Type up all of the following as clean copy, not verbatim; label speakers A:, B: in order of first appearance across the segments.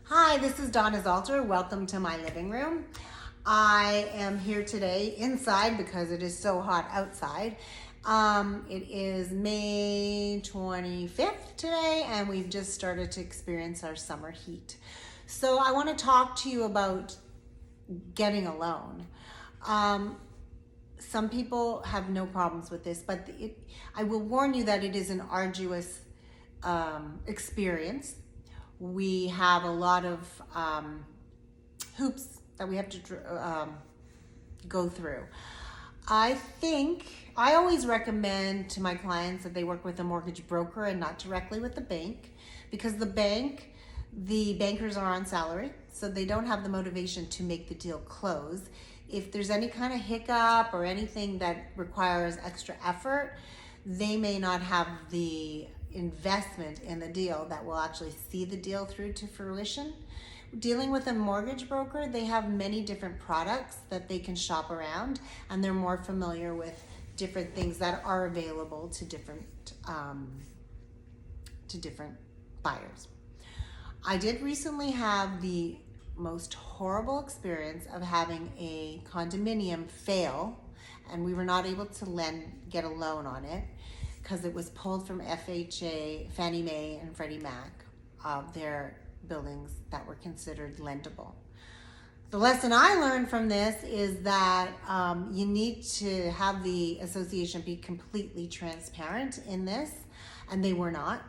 A: Hi, this is Donna Zalter. Welcome to my living room. I am here today inside because it is so hot outside. It is May 25th today, and we've just started to experience our summer heat. So I want to talk to you about getting a loan. Some people have no problems with this, but I will warn you that it is an arduous experience. We have a lot of hoops that we have to go through. I always recommend to my clients that they work with a mortgage broker and not directly with the bank, because the bankers are on salary, so they don't have the motivation to make the deal close. If there's any kind of hiccup or anything that requires extra effort, they may not have the investment in the deal that will actually see the deal through to fruition. Dealing with a mortgage broker, they have many different products that they can shop around, and they're more familiar with different things that are available to different buyers. I did recently have the most horrible experience of having a condominium fail, and we were not able to get a loan on it because it was pulled from FHA, Fannie Mae, and Freddie Mac, their buildings that were considered lendable. The lesson I learned from this is that you need to have the association be completely transparent in this, and they were not,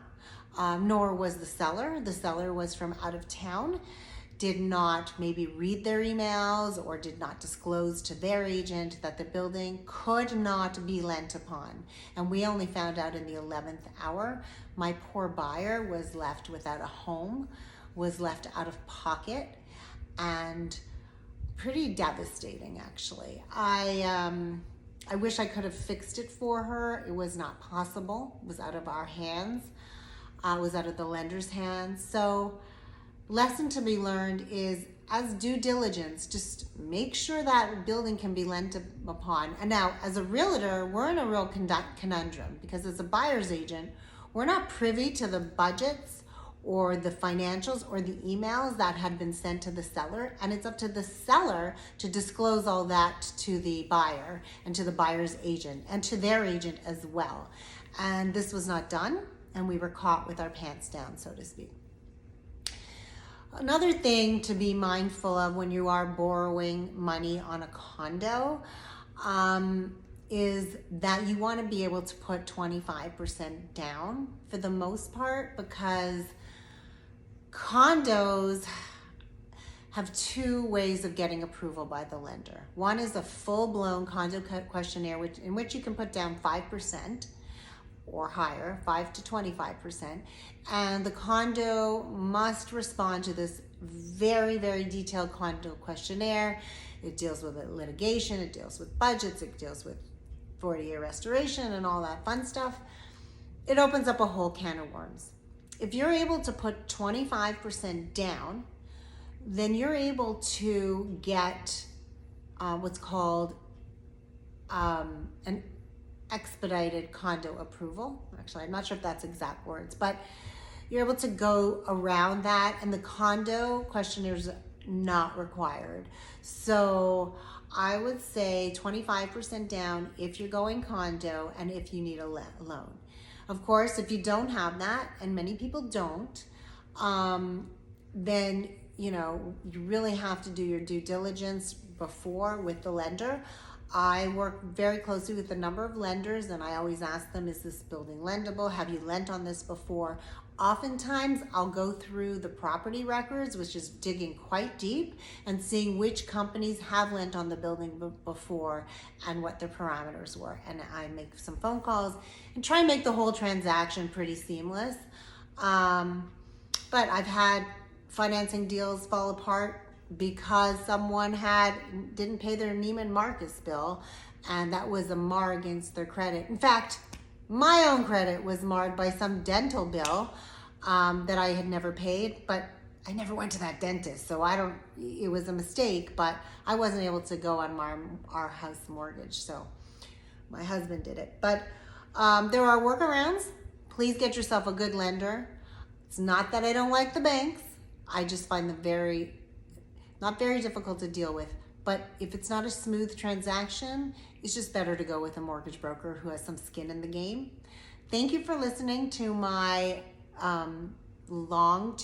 A: nor was the seller. The seller was from out of town, did not maybe read their emails, or did not disclose to their agent that the building could not be lent upon. And we only found out in the 11th hour. My poor buyer was left without a home, was left out of pocket, and pretty devastating, actually. I wish I could have fixed it for her. It was not possible. It was out of our hands. It was out of the lender's hands. So lesson to be learned is, as due diligence, just make sure that building can be lent upon. And now, as a realtor, we're in a real conundrum, because as a buyer's agent, we're not privy to the budgets or the financials or the emails that had been sent to the seller, and it's up to the seller to disclose all that to the buyer and to the buyer's agent and to their agent as well. And this was not done, and we were caught with our pants down, so to speak. Another thing to be mindful of when you are borrowing money on a condo is that you want to be able to put 25% down for the most part, because condos have two ways of getting approval by the lender. One is a full-blown condo questionnaire in which you can put down 5% or higher, 5 to 25%, and the condo must respond to this very, very detailed condo questionnaire. It deals with litigation, it deals with budgets, it deals with 40-year restoration and all that fun stuff. It opens up a whole can of worms. If you're able to put 25% down, then you're able to get what's called an expedited condo approval. Actually, I'm not sure if that's exact words, but you're able to go around that, and the condo questionnaire is not required. So I would say 25% down if you're going condo and if you need a loan. Of course, if you don't have that, and many people don't, then you really have to do your due diligence before with the lender. I work very closely with a number of lenders, and I always ask them, is this building lendable? Have you lent on this before? Oftentimes, I'll go through the property records, which is digging quite deep, and seeing which companies have lent on the building before and what their parameters were. And I make some phone calls and try and make the whole transaction pretty seamless. But I've had financing deals fall apart because someone didn't pay their Neiman Marcus bill, and that was a mar against their credit. In fact, my own credit was marred by some dental bill that I had never paid, but I never went to that dentist, so it was a mistake, but I wasn't able to go on our house mortgage, so my husband did it. But there are workarounds. Please get yourself a good lender. It's not that I don't like the banks. I just find them not very difficult to deal with. But if it's not a smooth transaction, it's just better to go with a mortgage broker who has some skin in the game. Thank you for listening to my long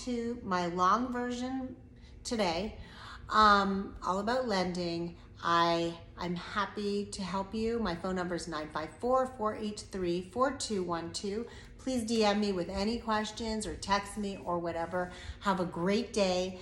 A: version today, all about lending. I'm happy to help you. My phone number is 954-483-4212. Please DM me with any questions or text me or whatever. Have a great day.